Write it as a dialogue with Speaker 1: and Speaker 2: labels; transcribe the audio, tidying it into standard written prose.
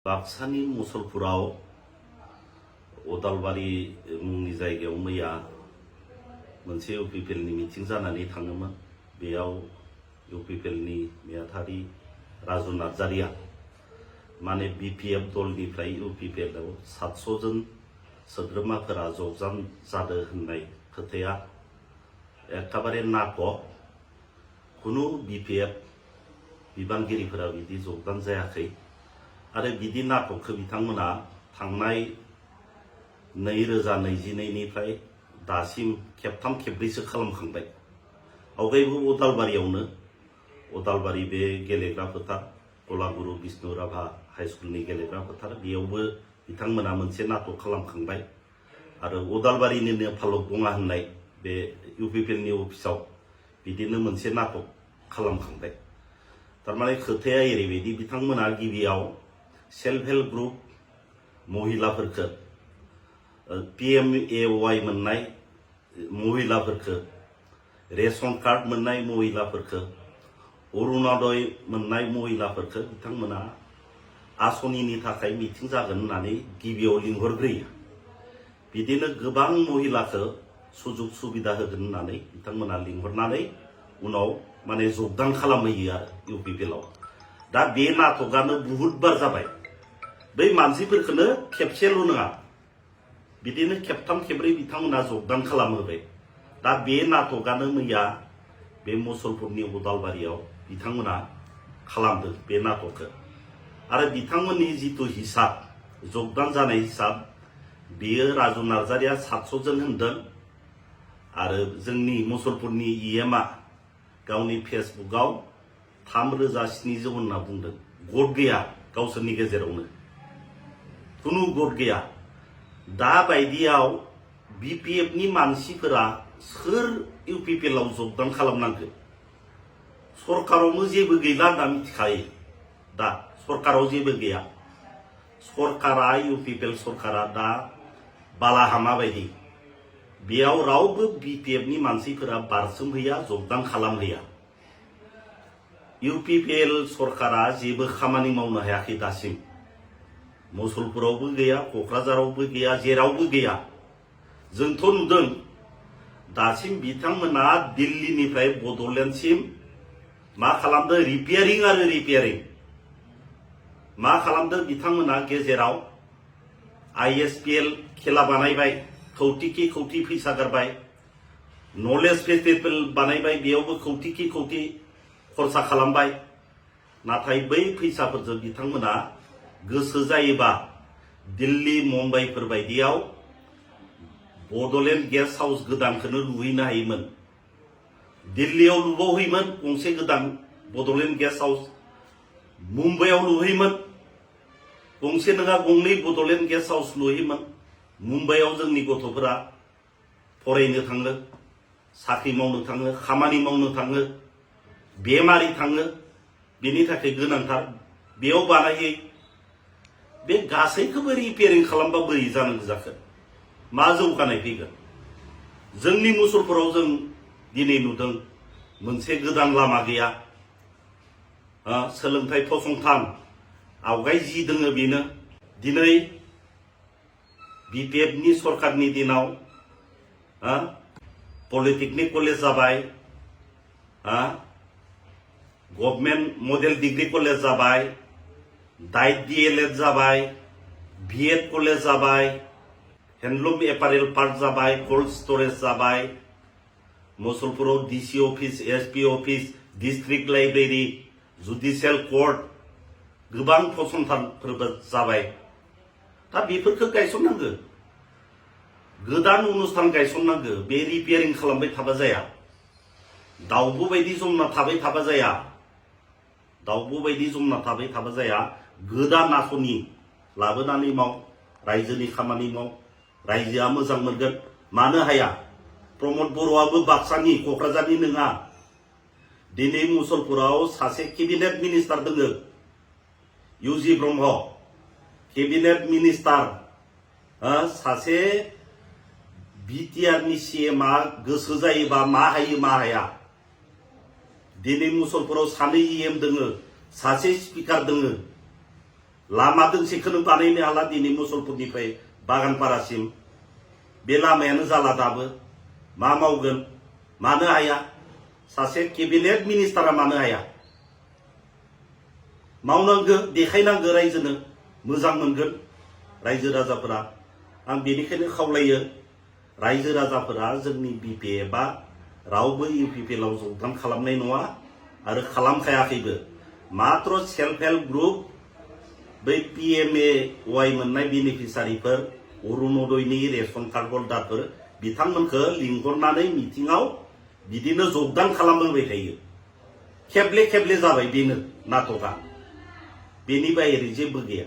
Speaker 1: बाक्सानि मुसलपुराव अदालबारि मुंनि जायगायाव मैया मोनसे इउपिपिएलनि मिटिं जानानै थाङोमोन। बेयाव इउपिपिएलनि नेहाथारि राजु नार्जारिया माने बिपिएफ दलनिफ्राय इउपिपिएलआव 700 जन सोद्रोमाफोरा जगजान जादों होननाय खोथाया एकेबारे नाटक। कुनु बिपिएफ बिबानगिरिफोरा बिदि जगदान जायाखै आरो बिदि नाटकखौ बिथांमोना थांनाय 2022 निफ्राय दासिम खेबथाम खेबब्रैसो खालामखांबाय। आवगायबो अदालबारि बे गेलेग्रा फोथार कलागुरु बिष्णु राभा हाइस्कुलनि गेलेग्रा फोथार बेयावबो बिथांमोना मोनसे नाटक खालामखांबाय आरो अदालबारिनिनो फालक बङा होननाय बे इउपिपिएलनि अफिसाव बिदिनो मोनसे नाटक खालामखांबाय। तारमाने खोथाया एरैबायदि बिथांमोना गिबियाव सेल्फ हेल्प ग्रुप महिलाफोरखौ PMAY मोननाय महिलाफोरखौ रेशन कार्ड मोननाय महिलाफोरखौ अरुणोदय मोननाय महिलाफोरखौ बिथांमोना आसनिनि थाखाय मिटिं जागोन होननानै गिबियाव लिंहरग्रोयो। बिदिनो गोबां महिलाखौ सुजुग सुबिदा होगोन होननानै बिथांमोना लिंहरनानै उनाव माने जगदान खालामहैयो आरो इउपिपिएलआव। दा बे नाटकआनो बहुत बार जाबाय। बै मानसिफोरखौनो खेबसेल' नङा बिदिनो खेबथाम खेबब्रै बिथांमोना जगदान खालामहोबाय। दा बे नाटकआनो मैया बे मुसलपुरनि अदालबारियाव बिथांमोना खालामदों बे नाटकखौ आरो बिथांमोननि जितु हिसाब जगदान जानाय हिसाब बेयो राजु नार्जारिया 700 जन होनदों आरो जोंनि मुसलपुरनि EMआ गावनि फेसबुकआव 3700 होनना बुंदों। गट गैया गावसोरनि गेजेरावनो कुनु गट गैया। दा बायदियाव बिपिएफनि मानसिफोरा सोर इउपिपिएलआव जगदान खालामनांगौ? सरकारावनो जेबो गैला होनना मिथिखायो। दा सरकाराव जेबो गैया। सरकारा इउपिपिएल सरकारा दा बालाहामा बायदि बेयाव रावबो बिपिएफनि मानसिफोरा बारसोमहैया जगदान खालामहैया। इउपिपिएल सरकारा जेबो खामानि मावनो हायाखै दासिम। मुसलपुरावबो गैया, क'क्राझारावबो गैया, जेरावबो गैया। जोंथ' नुदों दासिम बिथांमोना दिल्लीनिफ्राय बड'लेण्डसिम मा खालामदों? रिपेयारिं आरो रिपेयारिं। मा खालामदों बिथांमोना गेजेराव ISPL खेला बानायबाय, खौटि फैसा गारबाय। नलेज फेस्टिभेल बानायबाय, बेयावबो खौटि खरसा खालामबाय। नाथाय बै फैसाफोरजों बिथांमोना गोसो जायोबा दिल्ली मुम्बाइफोर बायदियाव बड'लेण्ड गेस्ट हाउस गोदानखौनो लुहैनो हायोमोन। दिल्लीयाव लुबावहैमोन गंसे गोदान बड'लेण्ड गेस्ट हाउस, मुम्बाइआव लुहैमोन गंसे नङा गंनै बड'लेण्ड गेस्ट हाउस लुहैमोन। मुम्बाइआव जोंनि गथ'फोरा फरायनो थाङो, साख्रि मावनो थाङो, खामानि मावनो थाङो, बेमारि थाङो, बेनि थाखाय गोनांथार बेयाव बानायै। बे गासैखौबो रिपेयारिं खालामबा बोरै जानांगौ जाखो? मा जौगानाय फैगोन? जोंनि मुसलपुराव जों दिनै नुदों मोनसे गोदान लामा गैया। सोलोंथाइ फसंथान आवगाय जि दोङो बेनो। दिनै बिपिएफनि सरकारनि दिनाव पलिटेकनिक कलेज जाबाय, गभर्नमेन्ट मडेल डिग्री कलेज जाबाय, डाइट DLED जाबाय, BEd कलेज जाबाय, हेन्डलुम एपारेल पार्क जाबाय, कोल्ड स्टरेज जाबाय। मुसलपुराव DC office, SP office, district library, judicial court गोबां फसंथानफोरबो जाबाय। दा बेफोरखौ गायसननांगौ, गोदान अनुष्ठान गायसननांगौ। बे रिपेयारिं खालामबाय थाबा जाया। दाउब' बायदि जमना थाबाय थाबा जाया। दाउब' बायदि जमना थाबाय थाबा जाया। गोदान आसनि लाबोनानै माव, रायजोनि खामानि माव, रायजोआ मोजां मोनगोन। मानो हाया? प्रमद बर'आबो बाक्सानि क'क्राझारनि नङा। दिनै मुसलपुराव सासे केबिनेट मिनिस्टार दोङो, UG ब्रह्म केबिनेट मिनिस्टार। सासे बिटिआरनि CMआ गोसो जायोबा मा हायो मा हाया। दिनै मुसलपुराव सानै EM दोङो, सासे स्पिकार दोङो। लामा दोंसेखौनो बानायनो हाला दिनै मुसलपुरनिफ्राय बागानपारासिम बे लामायानो जाला दाबो मा मावगोन मानो हाया सासे केबिनेट मिनिस्टारा मानो हाया मावनांगौ देखायनांगौ रायजोनो मोजां मोनगोन रायजो राजाफोरा आं बेनिखायनो खावलायो रायजो राजाफोरा जोंनि बिपिएफआ रावबो इउपिपिएलआव जगदान खालामनाय नङा आरो खालामखायाखैबो मात्र सेल्फ हेल्प ग्रुप बै PMAY मोननाय बेनिफिसारिफोर अरुणोदयनि रेशन कार्ड हल्डारफोर बिथांमोनखौ लिंहरनानै मिटिंआव बिदिनो जगदान खालामबाय थायो खेबले खेबले जाबाय बेनो नाटकआ बेनि बाहेरै जेबो गैया